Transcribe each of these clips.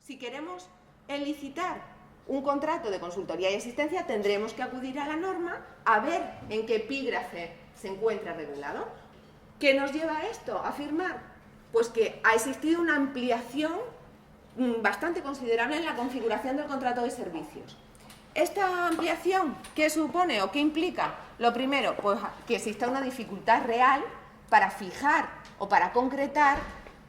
Si queremos licitar un contrato de consultoría y asistencia, tendremos que acudir a la norma a ver en qué epígrafe se encuentra regulado. ¿Qué nos lleva a esto? A afirmar pues que ha existido una ampliación bastante considerable en la configuración del contrato de servicios. ¿Esta ampliación qué supone o qué implica? Lo primero, pues que exista una dificultad real para fijar o para concretar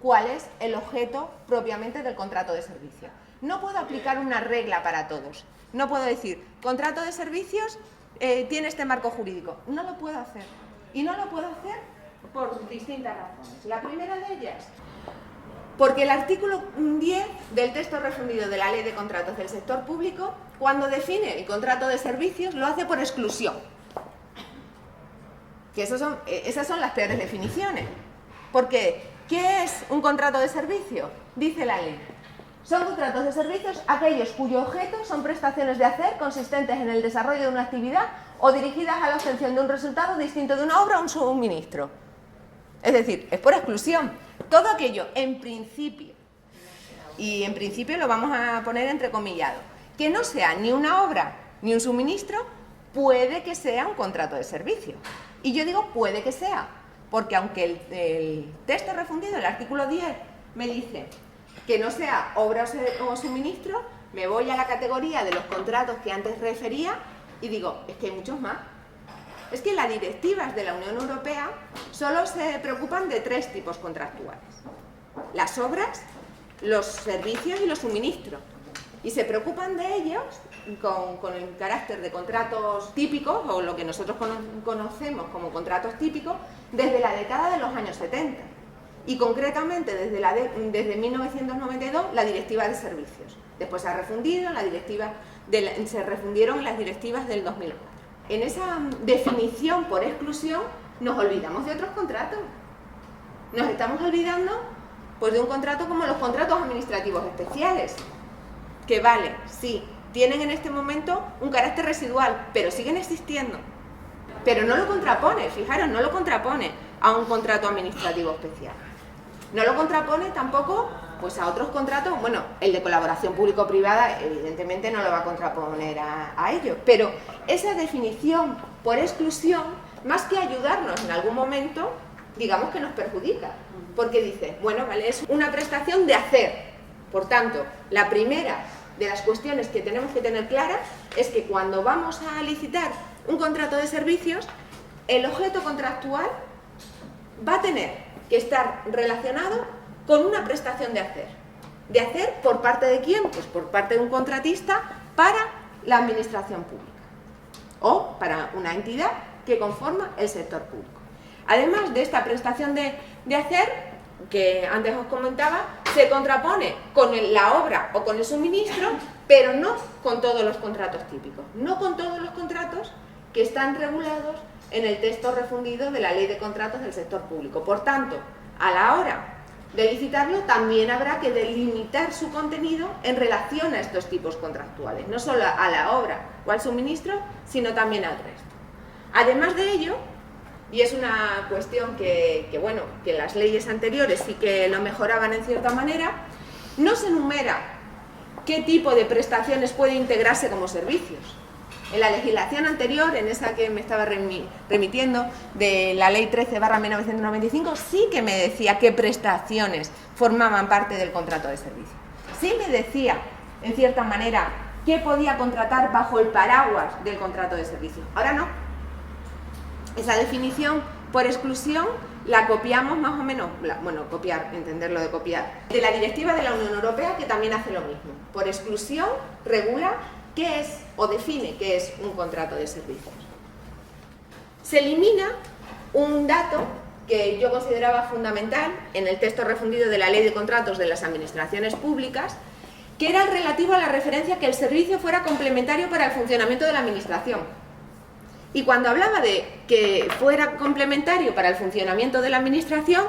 cuál es el objeto propiamente del contrato de servicio. No puedo aplicar una regla para todos. No puedo decir, contrato de servicios tiene este marco jurídico. No lo puedo hacer. Y no lo puedo hacer por distintas razones. La primera de ellas, porque el artículo 10 del texto refundido de la Ley de Contratos del Sector Público, cuando define el contrato de servicios, lo hace por exclusión. Que esas son las peores definiciones. Porque, ¿qué es un contrato de servicio? Dice la ley. Son contratos de servicios aquellos cuyo objeto son prestaciones de hacer consistentes en el desarrollo de una actividad o dirigidas a la obtención de un resultado distinto de una obra o un suministro. Es decir, es por exclusión. Todo aquello, en principio, y en principio lo vamos a poner entrecomillado, que no sea ni una obra ni un suministro, puede que sea un contrato de servicio. Y yo digo puede que sea, porque aunque el texto refundido, el artículo 10, me dice que no sea obra o suministro, me voy a la categoría de los contratos que antes refería y digo, es que hay muchos más. Es que las directivas de la Unión Europea solo se preocupan de 3 tipos contractuales: las obras, los servicios y los suministros. Y se preocupan de ellos con el carácter de contratos típicos, o lo que nosotros conocemos como contratos típicos, desde la década de los años 70. Y concretamente desde 1992 la Directiva de Servicios. Después se ha refundido, se refundieron las directivas del 2004. En esa definición por exclusión nos olvidamos de otros contratos. Nos estamos olvidando pues, de un contrato como los contratos administrativos especiales, que vale, sí, tienen en este momento un carácter residual, pero siguen existiendo. Pero no lo contrapone, fijaros, no lo contrapone a un contrato administrativo especial. No lo contrapone tampoco pues, a otros contratos. Bueno, el de colaboración público-privada evidentemente no lo va a contraponer a ello, pero esa definición por exclusión, más que ayudarnos en algún momento, digamos que nos perjudica, porque dice, bueno, vale, es una prestación de hacer. Por tanto, la primera de las cuestiones que tenemos que tener claras es que cuando vamos a licitar un contrato de servicios, el objeto contractual va a tener que estar relacionado con una prestación de hacer. ¿De hacer por parte de quién? Pues por parte de un contratista para la administración pública o para una entidad que conforma el sector público. Además de esta prestación de hacer, que antes os comentaba, se contrapone con la obra o con el suministro, pero no con todos los contratos típicos, no con todos los contratos que están regulados en el texto refundido de la Ley de Contratos del Sector Público. Por tanto, a la hora de licitarlo también habrá que delimitar su contenido en relación a estos tipos contractuales, no solo a la obra o al suministro, sino también al resto. Además de ello, y es una cuestión que las leyes anteriores sí que lo mejoraban en cierta manera, no se enumera qué tipo de prestaciones puede integrarse como servicios. En la legislación anterior, en esa que me estaba remitiendo, de la Ley 13/1995, sí que me decía qué prestaciones formaban parte del contrato de servicio. Sí me decía, en cierta manera, qué podía contratar bajo el paraguas del contrato de servicio. Ahora no. Esa definición por exclusión la copiamos más o menos, copiar, entenderlo de copiar, de la Directiva de la Unión Europea, que también hace lo mismo. Por exclusión regula qué es o define qué es un contrato de servicios. Se elimina un dato que yo consideraba fundamental en el texto refundido de la Ley de Contratos de las Administraciones Públicas, que era el relativo a la referencia que el servicio fuera complementario para el funcionamiento de la Administración. Y cuando hablaba de que fuera complementario para el funcionamiento de la Administración,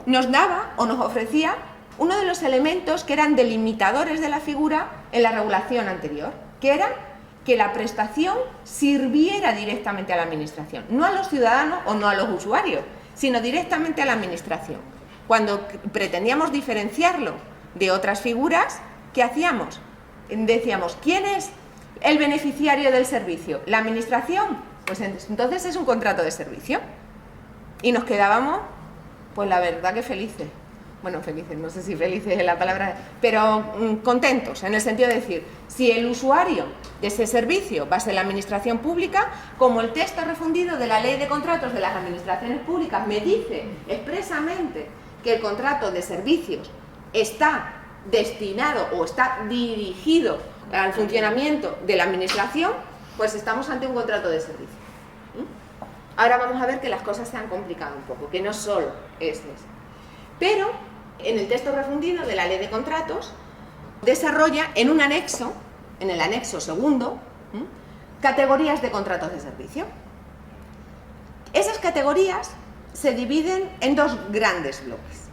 nos daba o nos ofrecía uno de los elementos que eran delimitadores de la figura en la regulación anterior, que era que la prestación sirviera directamente a la Administración, no a los ciudadanos o no a los usuarios, sino directamente a la Administración. Cuando pretendíamos diferenciarlo de otras figuras, ¿qué hacíamos? Decíamos, ¿quién es el beneficiario del servicio? ¿La administración? Pues entonces es un contrato de servicio. Y nos quedábamos, pues la verdad que felices. Bueno, felices, no sé si felices es la palabra, pero contentos, en el sentido de decir, si el usuario de ese servicio va a ser la administración pública, como el texto refundido de la Ley de Contratos de las Administraciones Públicas me dice expresamente que el contrato de servicios está destinado o está dirigido al funcionamiento de la administración, pues estamos ante un contrato de servicio. Ahora vamos a ver que las cosas se han complicado un poco, que no solo es eso. Pero en el texto refundido de la Ley de Contratos desarrolla en un anexo, en el anexo segundo, categorías de contratos de servicio. Esas categorías se dividen en dos grandes bloques.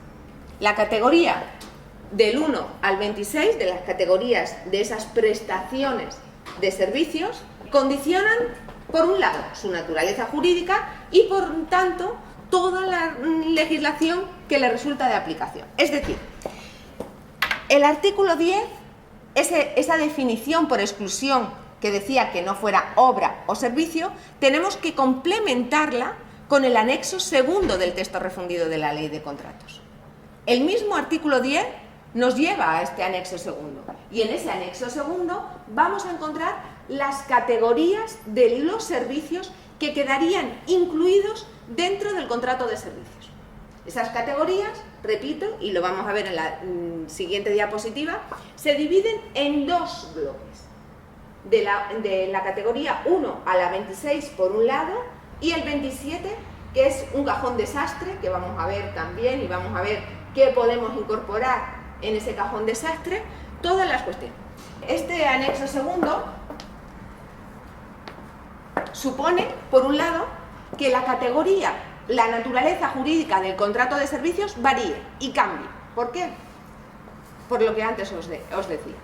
La categoría del 1 al 26, de las categorías de esas prestaciones de servicios, condicionan, por un lado, su naturaleza jurídica y, por tanto, toda la legislación que le resulta de aplicación. Es decir, el artículo 10, esa definición por exclusión que decía que no fuera obra o servicio, tenemos que complementarla con el anexo segundo del texto refundido de la Ley de Contratos. El mismo artículo 10 nos lleva a este anexo segundo, y en ese anexo segundo vamos a encontrar las categorías de los servicios que quedarían incluidos dentro del contrato de servicios. Esas categorías, repito, y lo vamos a ver en la siguiente diapositiva, se dividen en dos bloques. De la categoría 1 a la 26 por un lado, y el 27, que es un cajón desastre, que vamos a ver también, y vamos a ver qué podemos incorporar en ese cajón desastre, todas las cuestiones. Este anexo segundo supone, por un lado, que la categoría, la naturaleza jurídica del contrato de servicios varíe y cambie. ¿Por qué? Por lo que antes os decía.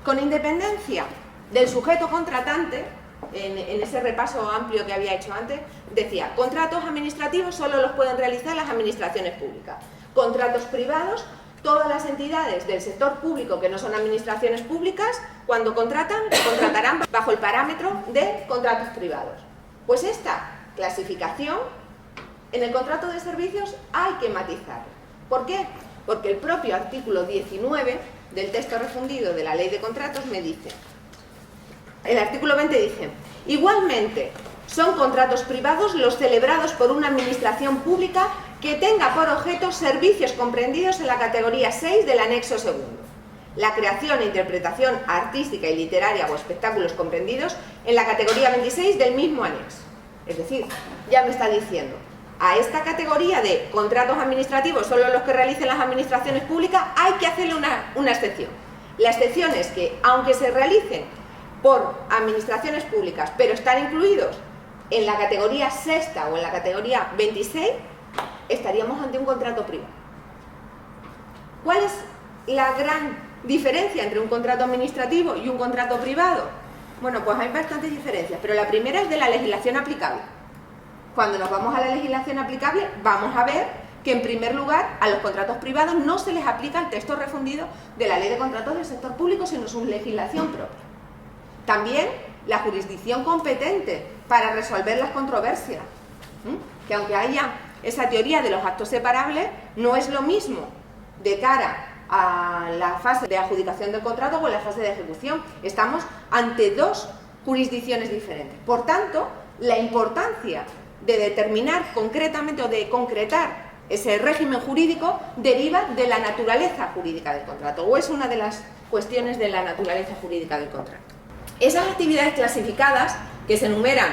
Con independencia del sujeto contratante, en ese repaso amplio que había hecho antes, decía, contratos administrativos solo los pueden realizar las administraciones públicas. Contratos privados, todas las entidades del sector público que no son administraciones públicas, cuando contratarán bajo el parámetro de contratos privados. Pues esta clasificación en el contrato de servicios hay que matizarla. ¿Por qué? Porque el propio artículo 19 del texto refundido de la Ley de Contratos me dice, el artículo 20 dice, igualmente son contratos privados los celebrados por una administración pública que tenga por objeto servicios comprendidos en la categoría 6 del anexo segundo. La creación e interpretación artística y literaria o espectáculos comprendidos en la categoría 26 del mismo anexo. Es decir, ya me está diciendo, a esta categoría de contratos administrativos, solo los que realicen las administraciones públicas, hay que hacerle una excepción. La excepción es que, aunque se realicen por administraciones públicas, pero están incluidos en la categoría sexta o en la categoría 26, estaríamos ante un contrato privado. ¿Cuál es la gran diferencia entre un contrato administrativo y un contrato privado? Bueno, pues hay bastantes diferencias, pero la primera es de la legislación aplicable. Cuando nos vamos a la legislación aplicable, vamos a ver que, en primer lugar, a los contratos privados no se les aplica el texto refundido de la Ley de Contratos del sector público, sino su legislación propia. También la jurisdicción competente para resolver las controversias, que aunque haya esa teoría de los actos separables, no es lo mismo de cara a la fase de adjudicación del contrato o la fase de ejecución. Estamos ante dos jurisdicciones diferentes. Por tanto, la importancia de determinar concretamente o de concretar ese régimen jurídico deriva de la naturaleza jurídica del contrato, o es una de las cuestiones de la naturaleza jurídica del contrato. Esas actividades clasificadas que se enumeran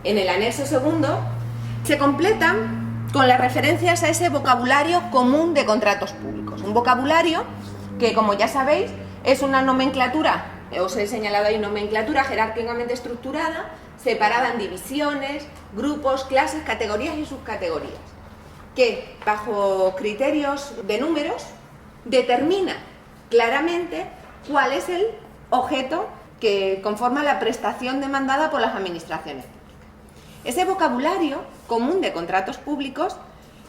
en el anexo segundo se completan con las referencias a ese vocabulario común de contratos públicos. Un vocabulario que, como ya sabéis, es una nomenclatura, os he señalado ahí, nomenclatura jerárquicamente estructurada, separada en divisiones, grupos, clases, categorías y subcategorías, que bajo criterios de números determina claramente cuál es el objeto que conforma la prestación demandada por las administraciones públicas. Ese vocabulario común de contratos públicos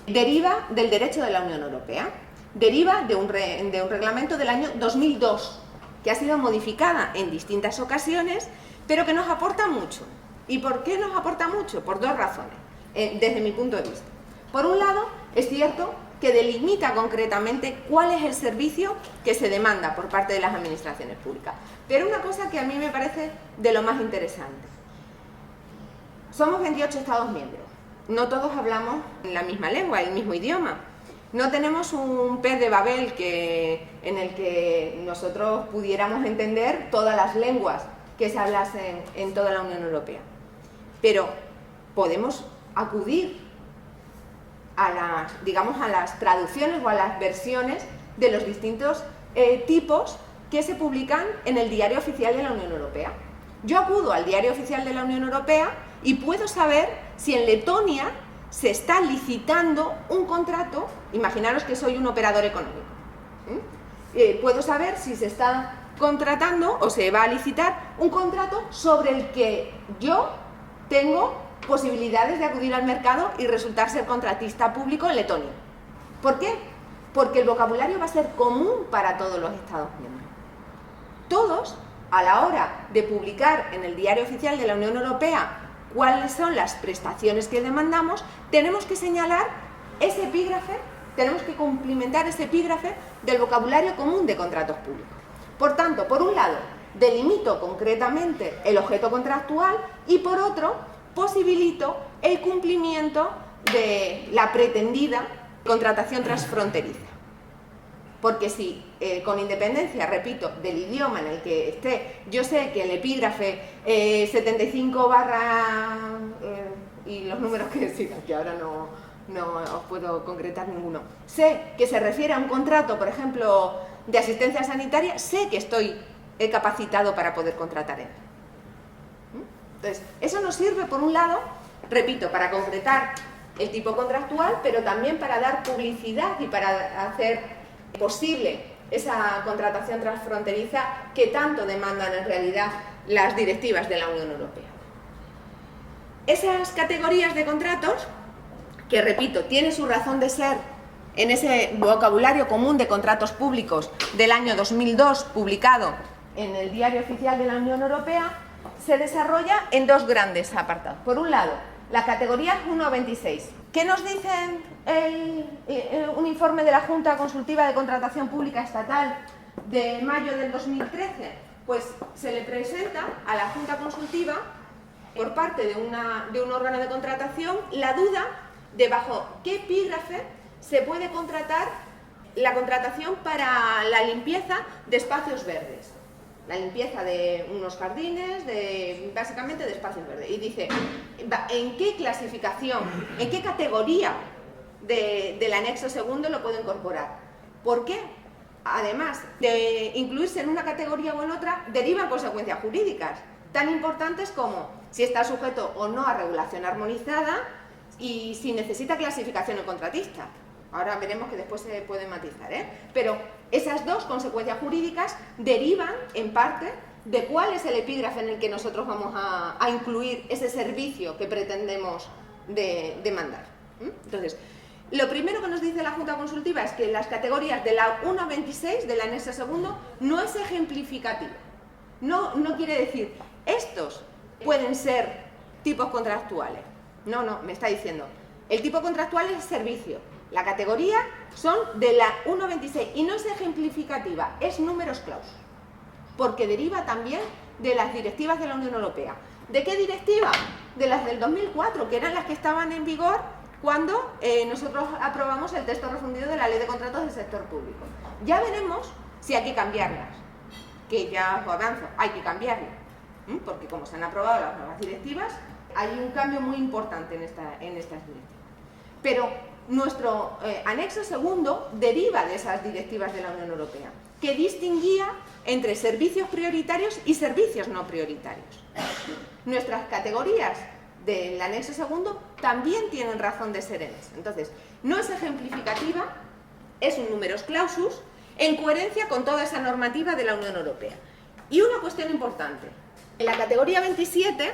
deriva del derecho de la Unión Europea, deriva de un reglamento del año 2002, que ha sido modificada en distintas ocasiones, pero que nos aporta mucho. ¿Y por qué nos aporta mucho? Por dos razones, desde mi punto de vista. Por un lado, es cierto que delimita concretamente cuál es el servicio que se demanda por parte de las administraciones públicas. Pero una cosa que a mí me parece de lo más interesante. Somos 28 Estados miembros. No todos hablamos la misma lengua, el mismo idioma. No tenemos un pez de Babel en el que nosotros pudiéramos entender todas las lenguas que se hablasen en toda la Unión Europea. Pero podemos acudir a las traducciones o a las versiones de los distintos tipos que se publican en el Diario Oficial de la Unión Europea. Yo acudo al Diario Oficial de la Unión Europea y puedo saber si en Letonia se está licitando un contrato. Imaginaros que soy un operador económico. Puedo saber si se está contratando o se va a licitar un contrato sobre el que yo tengo posibilidades de acudir al mercado y resultar ser contratista público en Letonia. ¿Por qué? Porque el vocabulario va a ser común para todos los Estados miembros. Todos, a la hora de publicar en el Diario Oficial de la Unión Europea cuáles son las prestaciones que demandamos, tenemos que señalar ese epígrafe, tenemos que cumplimentar ese epígrafe del vocabulario común de contratos públicos. Por tanto, por un lado, delimito concretamente el objeto contractual y por otro, posibilito el cumplimiento de la pretendida contratación transfronteriza. Porque si, con independencia, repito, del idioma en el que esté, yo sé que el epígrafe 75 barra y los números que sigan, que ahora no os puedo concretar ninguno, sé que se refiere a un contrato, por ejemplo, de asistencia sanitaria, sé que estoy capacitado para poder contratar él. Entonces, eso nos sirve, por un lado, repito, para concretar el tipo contractual, pero también para dar publicidad y para hacer posible esa contratación transfronteriza que tanto demandan en realidad las directivas de la Unión Europea. Esas categorías de contratos, que repito, tienen su razón de ser en ese vocabulario común de contratos públicos del año 2002, publicado en el Diario Oficial de la Unión Europea, se desarrolla en dos grandes apartados. Por un lado, la categoría 1.26. ¿Qué nos dice un informe de la Junta Consultiva de Contratación Pública Estatal de mayo del 2013? Pues se le presenta a la Junta Consultiva, por parte de un órgano de contratación, la duda de bajo qué epígrafe se puede contratar la contratación para la limpieza de espacios verdes. La limpieza de unos jardines, básicamente de espacios verdes. Y dice, ¿en qué clasificación, en qué categoría del anexo segundo lo puedo incorporar? ¿Por qué? Además de incluirse en una categoría o en otra, derivan consecuencias jurídicas tan importantes como si está sujeto o no a regulación armonizada y si necesita clasificación el contratista. Ahora veremos que después se puede matizar, Pero esas dos consecuencias jurídicas derivan en parte de cuál es el epígrafe en el que nosotros vamos a incluir ese servicio que pretendemos demandar. Entonces, lo primero que nos dice la Junta Consultiva es que las categorías de la 1.26 del anexo segundo no es ejemplificativo. No quiere decir, estos pueden ser tipos contractuales. No, me está diciendo, el tipo contractual es servicio. La categoría son de la 1.26 y no es ejemplificativa, es números clausus, porque deriva también de las directivas de la Unión Europea. ¿De qué directiva? De las del 2004, que eran las que estaban en vigor cuando nosotros aprobamos el texto refundido de la Ley de Contratos del Sector Público. Ya veremos si hay que cambiarlas, que ya os avanzo, hay que cambiarlas, porque como se han aprobado las nuevas directivas, hay un cambio muy importante en estas directivas. Pero nuestro anexo segundo deriva de esas directivas de la Unión Europea, que distinguía entre servicios prioritarios y servicios no prioritarios. Nuestras categorías del anexo segundo también tienen razón de ser en eso. Entonces, no es ejemplificativa, es un numerus clausus, en coherencia con toda esa normativa de la Unión Europea. Y una cuestión importante, en la categoría 27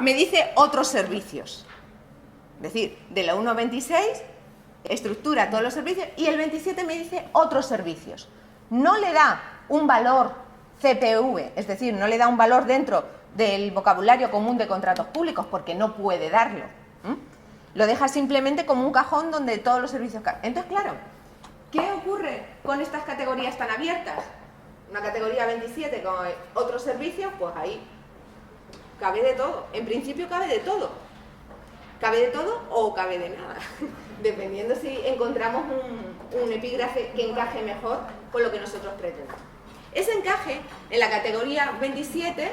me dice otros servicios. Es decir, de la 1.26 estructura todos los servicios y el 27 me dice otros servicios. No le da un valor CPV, es decir, no le da un valor dentro del vocabulario común de contratos públicos porque no puede darlo. Lo deja simplemente como un cajón donde todos los servicios caben. Entonces, claro, ¿qué ocurre con estas categorías tan abiertas? Una categoría 27 con otros servicios, pues ahí cabe de todo. En principio cabe de todo. Cabe de todo o cabe de nada, dependiendo si encontramos un epígrafe que encaje mejor con lo que nosotros pretendemos. Ese encaje en la categoría 27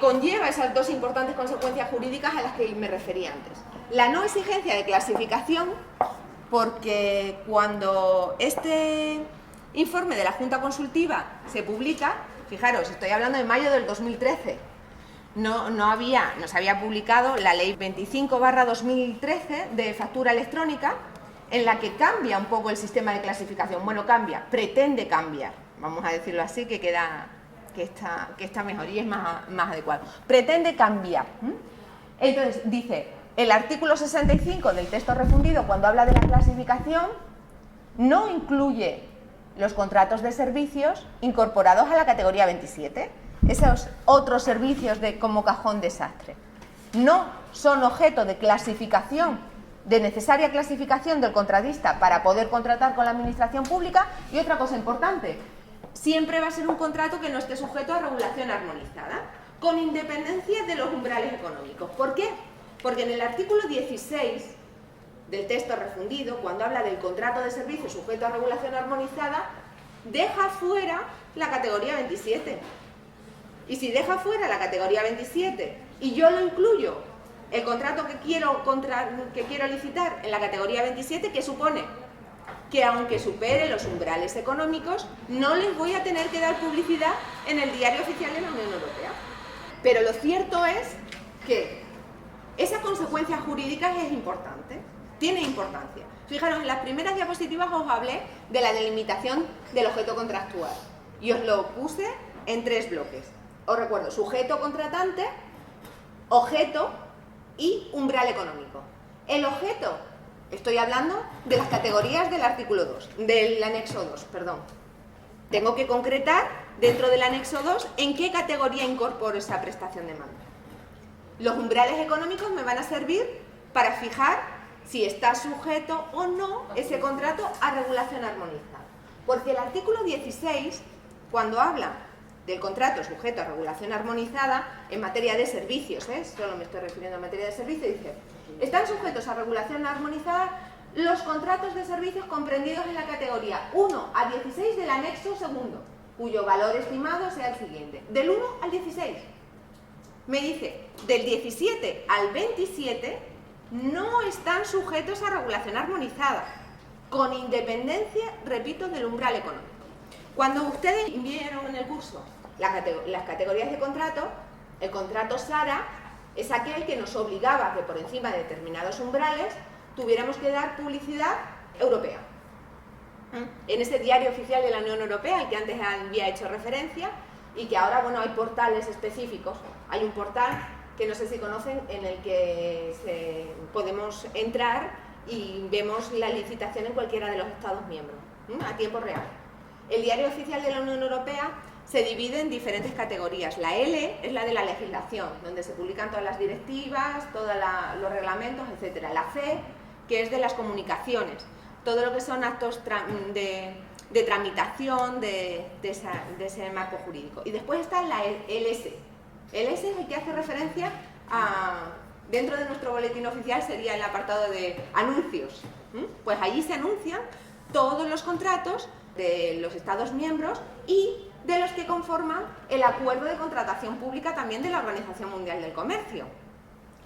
conlleva esas dos importantes consecuencias jurídicas a las que me referí antes. La no exigencia de clasificación, porque cuando este informe de la Junta Consultiva se publica, fijaros, estoy hablando de mayo del 2013, no se había publicado la ley 25/2013 de factura electrónica, en la que cambia un poco el sistema de clasificación. Bueno, cambia, pretende cambiar, vamos a decirlo así, que está mejor y es más adecuado. Pretende cambiar. Entonces, dice, el artículo 65 del texto refundido, cuando habla de la clasificación, no incluye los contratos de servicios incorporados a la categoría 27. Esos otros servicios como cajón desastre no son objeto de clasificación, de necesaria clasificación del contratista para poder contratar con la administración pública. Y otra cosa importante, siempre va a ser un contrato que no esté sujeto a regulación armonizada, con independencia de los umbrales económicos. ¿Por qué? Porque en el artículo 16 del texto refundido, cuando habla del contrato de servicio sujeto a regulación armonizada, deja fuera la categoría 27. Y si deja fuera la categoría 27 y yo lo incluyo, el contrato que quiero licitar en la categoría 27, ¿qué supone? Que aunque supere los umbrales económicos, no les voy a tener que dar publicidad en el Diario Oficial de la Unión Europea. Pero lo cierto es que esa consecuencia jurídica es importante, tiene importancia. Fijaros, en las primeras diapositivas os hablé de la delimitación del objeto contractual y os lo puse en 3 bloques. Os recuerdo, sujeto contratante, objeto y umbral económico. El objeto, estoy hablando de las categorías del artículo 2, del anexo 2, perdón. Tengo que concretar dentro del anexo 2 en qué categoría incorporo esa prestación de mando. Los umbrales económicos me van a servir para fijar si está sujeto o no ese contrato a regulación armonizada. Porque el artículo 16, cuando habla del contrato sujeto a regulación armonizada en materia de servicios, solo me estoy refiriendo a materia de servicios, dice, están sujetos a regulación armonizada los contratos de servicios comprendidos en la categoría 1 a 16 del anexo segundo, cuyo valor estimado sea el siguiente, del 1 al 16. Me dice, del 17 al 27 no están sujetos a regulación armonizada, con independencia, repito, del umbral económico. Cuando ustedes vieron en el curso las categorías de contrato, el contrato SARA es aquel que nos obligaba a que por encima de determinados umbrales tuviéramos que dar publicidad europea. En ese Diario Oficial de la Unión Europea, al que antes había hecho referencia, y que ahora, bueno, hay portales específicos. Hay un portal que no sé si conocen, en el que podemos entrar y vemos la licitación en cualquiera de los Estados miembros, a tiempo real. El Diario Oficial de la Unión Europea se divide en diferentes categorías. La L es la de la legislación, donde se publican todas las directivas, todos los reglamentos, etc. La C, que es de las comunicaciones, todo lo que son actos de tramitación de ese marco jurídico. Y después está la LS. El S es el que hace referencia a, dentro de nuestro boletín oficial sería el apartado de anuncios. Pues allí se anuncian todos los contratos de los Estados miembros y de los que conforman el acuerdo de contratación pública también de la Organización Mundial del Comercio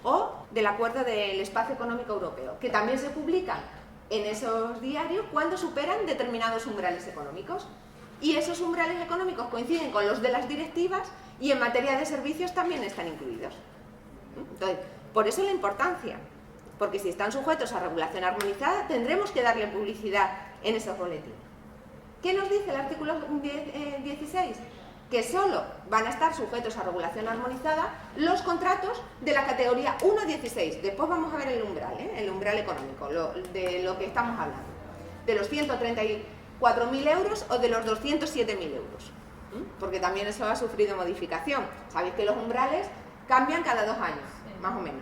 o del acuerdo del Espacio Económico Europeo, que también se publican en esos diarios cuando superan determinados umbrales económicos. Y esos umbrales económicos coinciden con los de las directivas y en materia de servicios también están incluidos. Entonces, por eso la importancia, porque si están sujetos a regulación armonizada tendremos que darle publicidad en esos boletines. ¿Qué nos dice el artículo 16? Que solo van a estar sujetos a regulación armonizada los contratos de la categoría 1 a 16. Después vamos a ver el umbral económico, de lo que estamos hablando. De los 130 4.000 euros o de los 207.000 euros. Porque también eso ha sufrido modificación. Sabéis que los umbrales cambian cada 2 años, más o menos.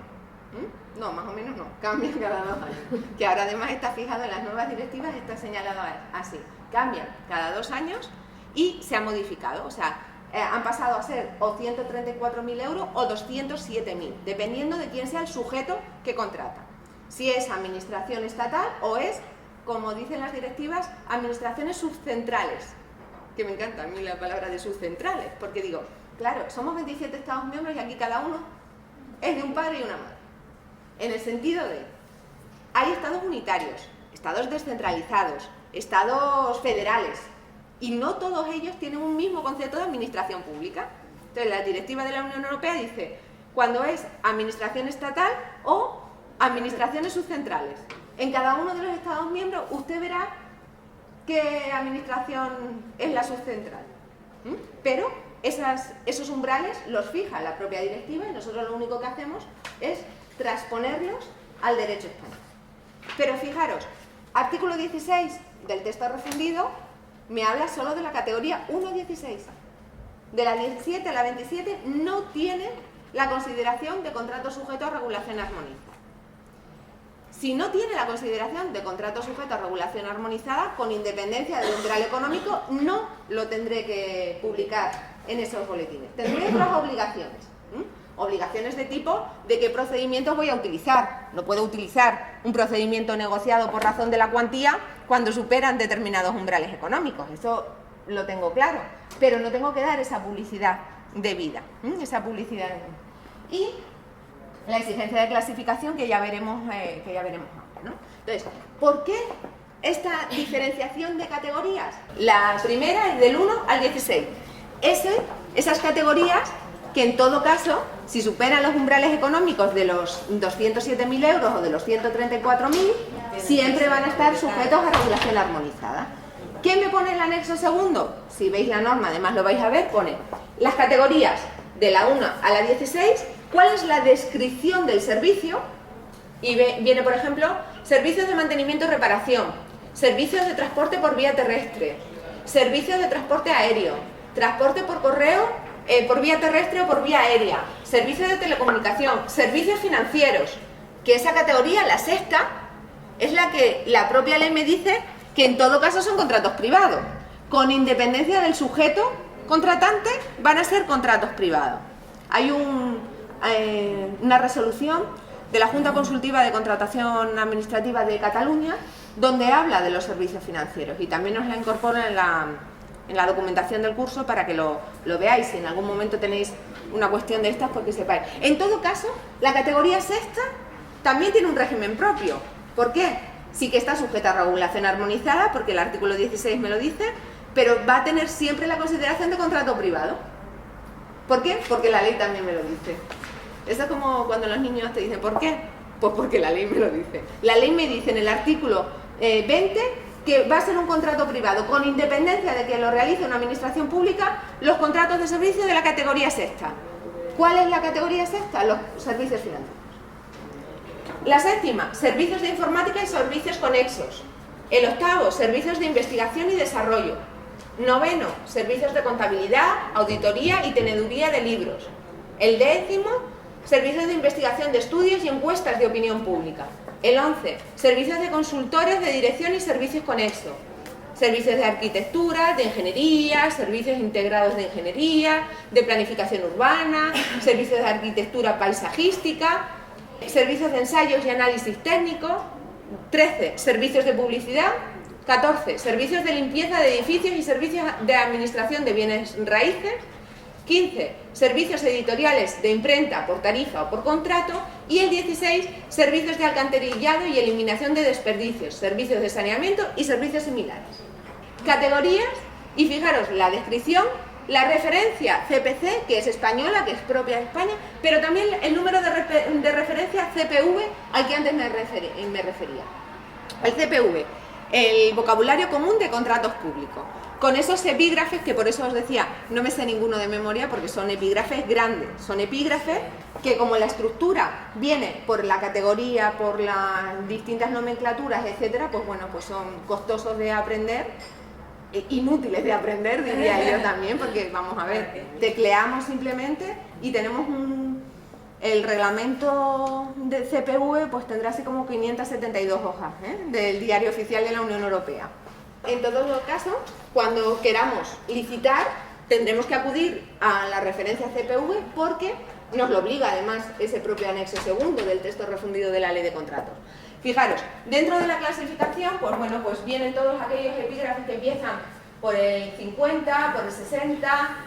No, más o menos no, cambian cada 2 años. Que ahora además está fijado en las nuevas directivas, está señalado así. Cambian cada 2 años y se ha modificado. O sea, han pasado a ser o 134.000 euros o 207.000, dependiendo de quién sea el sujeto que contrata. Si es administración estatal o es, como dicen las directivas, administraciones subcentrales. Que me encanta a mí la palabra de subcentrales, porque digo, claro, somos 27 Estados miembros y aquí cada uno es de un padre y una madre. En el sentido de, hay estados unitarios, estados descentralizados, estados federales, y no todos ellos tienen un mismo concepto de administración pública. Entonces, la directiva de la Unión Europea dice, cuando es administración estatal o administraciones subcentrales. En cada uno de los estados miembros usted verá qué administración es la subcentral. Pero esos umbrales los fija la propia directiva y nosotros lo único que hacemos es transponerlos al derecho español. Pero fijaros, artículo 16 del texto refundido me habla solo de la categoría 1.16. De la 17 a la 27 no tiene la consideración de contrato sujeto a regulación armonizada. Si no tiene la consideración de contrato sujeto a regulación armonizada, con independencia del umbral económico, no lo tendré que publicar en esos boletines. Tendré otras obligaciones. Obligaciones de tipo de qué procedimientos voy a utilizar. No puedo utilizar un procedimiento negociado por razón de la cuantía cuando superan determinados umbrales económicos. Eso lo tengo claro. Pero no tengo que dar esa publicidad debida. Esa publicidad debida. Y la exigencia de clasificación que ya veremos ahora, ¿no? Entonces, ¿por qué esta diferenciación de categorías? La primera es del 1 al 16. Esas categorías que en todo caso, si superan los umbrales económicos de los 207.000 euros o de los 134.000, siempre van a estar sujetos a regulación armonizada. ¿Qué me pone el anexo segundo? Si veis la norma, además lo vais a ver, pone las categorías de la 1 a la 16, cuál es la descripción del servicio, y viene, por ejemplo, servicios de mantenimiento y reparación, servicios de transporte por vía terrestre, servicios de transporte aéreo, transporte por correo, por vía terrestre o por vía aérea, servicios de telecomunicación, servicios financieros, que esa categoría, la sexta, es la que la propia ley me dice que en todo caso son contratos privados. Con independencia del sujeto contratante, van a ser contratos privados. Hay una resolución de la Junta Consultiva de Contratación Administrativa de Cataluña donde habla de los servicios financieros y también os la incorporo en la documentación del curso para que lo veáis. Si en algún momento tenéis una cuestión de estas, porque sepáis. En todo caso, la categoría sexta también tiene un régimen propio. ¿Por qué? Sí que está sujeta a regulación armonizada, porque el artículo 16 me lo dice, pero va a tener siempre la consideración de contrato privado. ¿Por qué? Porque la ley también me lo dice. Eso es como cuando los niños te dicen, ¿por qué? Pues porque la ley me lo dice. La ley me dice en el artículo 20 que va a ser un contrato privado, con independencia de que lo realice una administración pública, los contratos de servicio de la categoría sexta. ¿Cuál es la categoría sexta? Los servicios financieros. La séptima, servicios de informática y servicios conexos. El octavo, servicios de investigación y desarrollo. Noveno, servicios de contabilidad, auditoría y teneduría de libros. El décimo, servicios de investigación de estudios y encuestas de opinión pública. El 11, servicios de consultores de dirección y servicios conexos. Servicios de arquitectura, de ingeniería, servicios integrados de ingeniería, de planificación urbana, servicios de arquitectura paisajística, servicios de ensayos y análisis técnico. 13, servicios de publicidad. 14, servicios de limpieza de edificios y servicios de administración de bienes raíces. 15, servicios editoriales de imprenta por tarifa o por contrato. Y el 16, servicios de alcantarillado y eliminación de desperdicios, servicios de saneamiento y servicios similares. Categorías, y fijaros la descripción, la referencia CPC, que es española, que es propia de España, pero también el número de referencia CPV al que antes me refería. El CPV, el vocabulario común de contratos públicos. Con esos epígrafes, que por eso os decía, no me sé ninguno de memoria porque son epígrafes grandes, son epígrafes que como la estructura viene por la categoría, por las distintas nomenclaturas, etcétera, pues bueno, pues son costosos de aprender inútiles de aprender, diría yo también, porque vamos a ver, tecleamos simplemente y tenemos el reglamento de CPV, pues tendrá así como 572 hojas, del Diario Oficial de la Unión Europea. En todos los casos, cuando queramos licitar, tendremos que acudir a la referencia CPV porque nos lo obliga además ese propio anexo segundo del texto refundido de la Ley de Contratos. Fijaros, dentro de la clasificación, pues bueno, pues vienen todos aquellos epígrafes que empiezan por el 50, por el 60,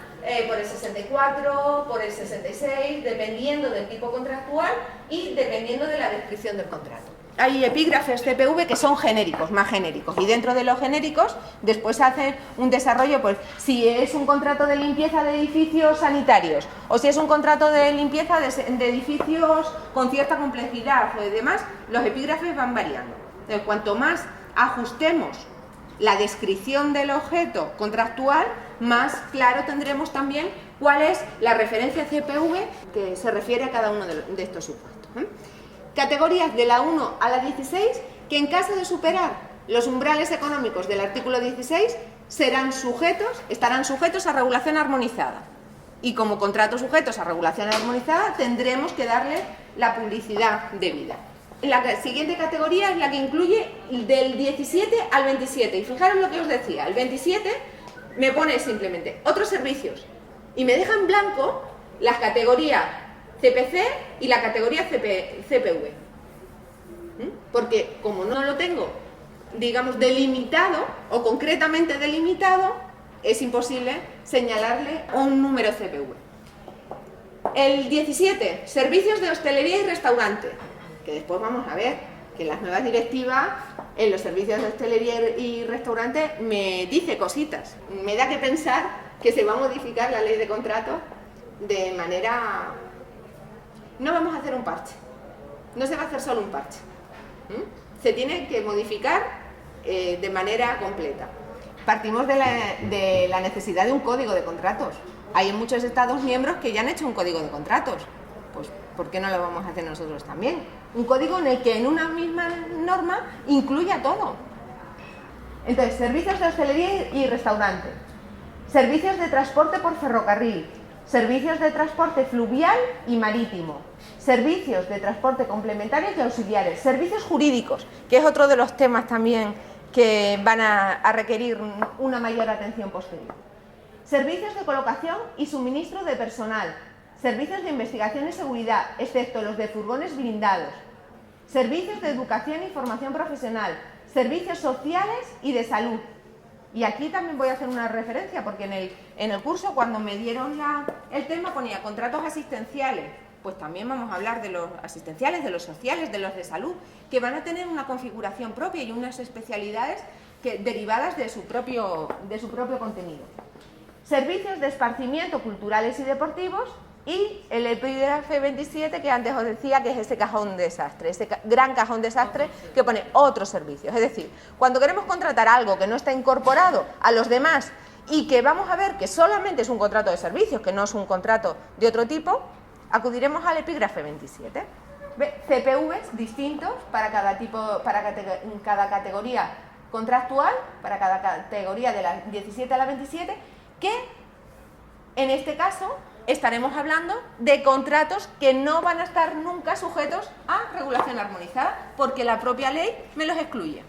por el 64, por el 66, dependiendo del tipo contractual y dependiendo de la descripción del contrato. Hay epígrafes CPV que son genéricos, más genéricos, y dentro de los genéricos después hacen un desarrollo, pues si es un contrato de limpieza de edificios sanitarios o si es un contrato de limpieza de edificios con cierta complejidad o demás, los epígrafes van variando. Entonces, cuanto más ajustemos la descripción del objeto contractual, más claro tendremos también cuál es la referencia CPV que se refiere a cada uno de estos supuestos. Categorías de la 1 a la 16 que en caso de superar los umbrales económicos del artículo 16 estarán sujetos a regulación armonizada. Y como contratos sujetos a regulación armonizada tendremos que darle la publicidad debida. La siguiente categoría es la que incluye del 17 al 27. Y fijaros lo que os decía, el 27 me pone simplemente otros servicios y me deja en blanco las categorías CPC y la categoría CPV. Porque como no lo tengo, digamos, delimitado o concretamente delimitado, es imposible señalarle un número CPV. El 17, servicios de hostelería y restaurante, que después vamos a ver que en las nuevas directivas, en los servicios de hostelería y restaurante, me dice cositas. Me da que pensar que se va a modificar la ley de contratos de manera... No vamos a hacer un parche, no se va a hacer solo un parche, se tiene que modificar de manera completa. Partimos de la necesidad de un código de contratos. Hay muchos Estados miembros que ya han hecho un código de contratos, pues ¿por qué no lo vamos a hacer nosotros también? Un código en el que en una misma norma incluya todo. Entonces, servicios de hostelería y restaurante, servicios de transporte por ferrocarril, servicios de transporte fluvial y marítimo, servicios de transporte complementarios y auxiliares, servicios jurídicos, que es otro de los temas también que van a requerir una mayor atención posterior. Servicios de colocación y suministro de personal, servicios de investigación y seguridad, excepto los de furgones blindados, servicios de educación y formación profesional, servicios sociales y de salud. Y aquí también voy a hacer una referencia, porque en el curso, cuando me dieron el tema, ponía contratos asistenciales. Pues también vamos a hablar de los asistenciales, de los sociales, de los de salud, que van a tener una configuración propia y unas especialidades derivadas de su propio contenido. Servicios de esparcimiento culturales y deportivos y el epígrafe 27 que antes os decía, que es ese cajón desastre, ese gran cajón desastre que pone otros servicios. Es decir, cuando queremos contratar algo que no está incorporado a los demás y que vamos a ver que solamente es un contrato de servicios, que no es un contrato de otro tipo, acudiremos al epígrafe 27. CPVs distintos para cada categoría contractual, para cada categoría de la 17 a la 27, que en este caso estaremos hablando de contratos que no van a estar nunca sujetos a regulación armonizada, porque la propia ley me los excluye.